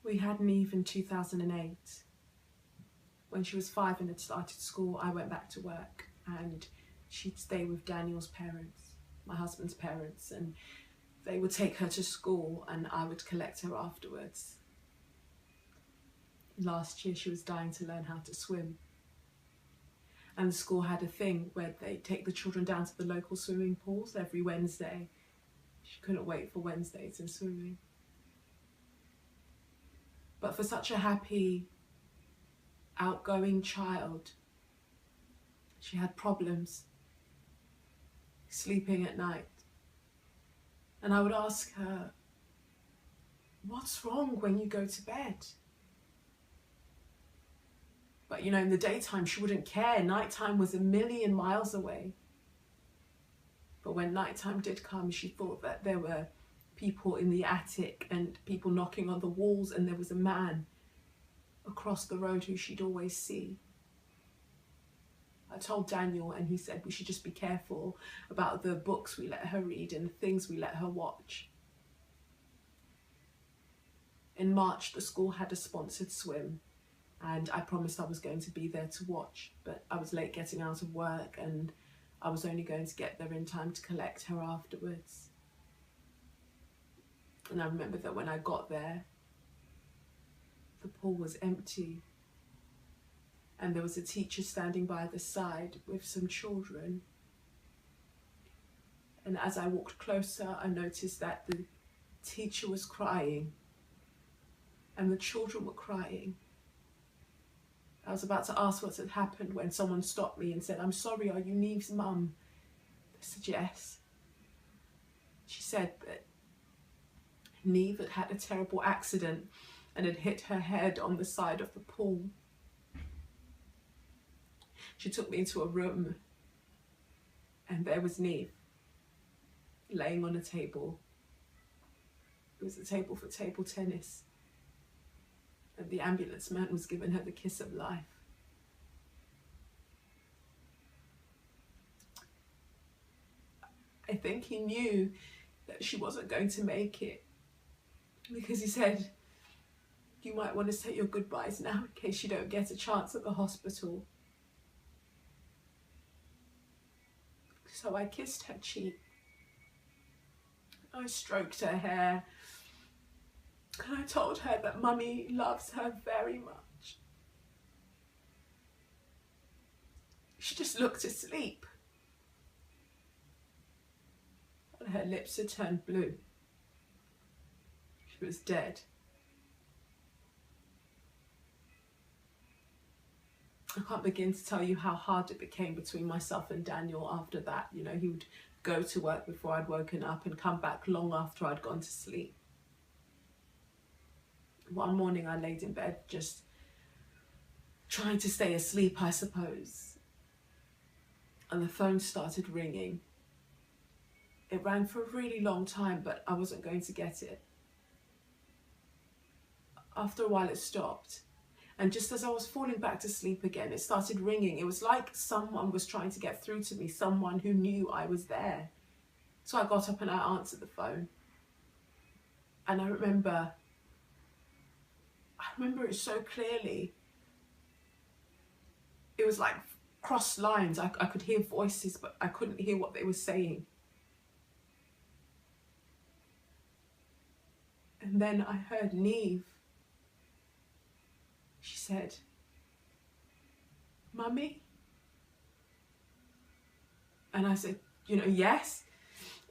We had Neve in 2008. When she was 5 and had started school, I went back to work and she'd stay with Daniel's parents, my husband's parents, and they would take her to school and I would collect her afterwards. Last year she was dying to learn how to swim. And the school had a thing where they take the children down to the local swimming pools every Wednesday. She couldn't wait for Wednesdays and swimming. But for such a happy, outgoing child, she had problems sleeping at night. And I would ask her, what's wrong when you go to bed? But you know, in the daytime, she wouldn't care. Nighttime was a million miles away. But when nighttime did come, she thought that there were people in the attic and people knocking on the walls, and there was a man across the road who she'd always see. I told Daniel and he said we should just be careful about the books we let her read and the things we let her watch. In March, the school had a sponsored swim and I promised I was going to be there to watch, but I was late getting out of work and I was only going to get there in time to collect her afterwards. And I remember that when I got there, the pool was empty. And there was a teacher standing by the side with some children. And as I walked closer, I noticed that the teacher was crying and the children were crying. I was about to ask what had happened when someone stopped me and said, "I'm sorry, are you Neve's mum?" I said yes. She said that Neve had had a terrible accident and had hit her head on the side of the pool. She took me into a room and there was Neve laying on a table. It was a table for table tennis. And the ambulance man was giving her the kiss of life. I think he knew that she wasn't going to make it because he said, "You might want to say your goodbyes now in case you don't get a chance at the hospital." So I kissed her cheek, I stroked her hair, and I told her that Mummy loves her very much. She just looked asleep, and her lips had turned blue. She was dead. I can't begin to tell you how hard it became between myself and Daniel after that. You know, he would go to work before I'd woken up and come back long after I'd gone to sleep. One morning I laid in bed just trying to stay asleep, I suppose. And the phone started ringing. It rang for a really long time, but I wasn't going to get it. After a while it stopped. And just as I was falling back to sleep again, it started ringing. It was like someone was trying to get through to me, someone who knew I was there. So I got up and I answered the phone. And I remember it so clearly. It was like crossed lines. I could hear voices, but I couldn't hear what they were saying. And then I heard Neve. She said, "Mummy?" And I said, yes.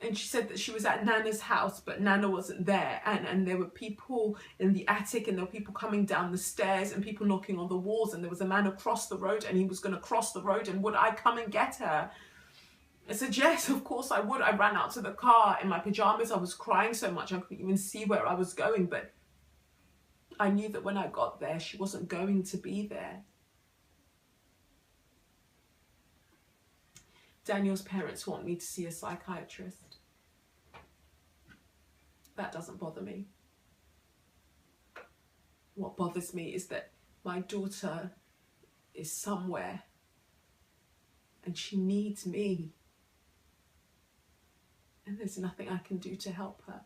And she said that she was at Nana's house, but Nana wasn't there. And there were people in the attic and there were people coming down the stairs and people knocking on the walls. And there was a man across the road and he was going to cross the road and would I come and get her? I said, yes, of course I would. I ran out to the car in my pajamas. I was crying so much I couldn't even see where I was going. But I knew that when I got there, she wasn't going to be there. Daniel's parents want me to see a psychiatrist. That doesn't bother me. What bothers me is that my daughter is somewhere and she needs me. And there's nothing I can do to help her.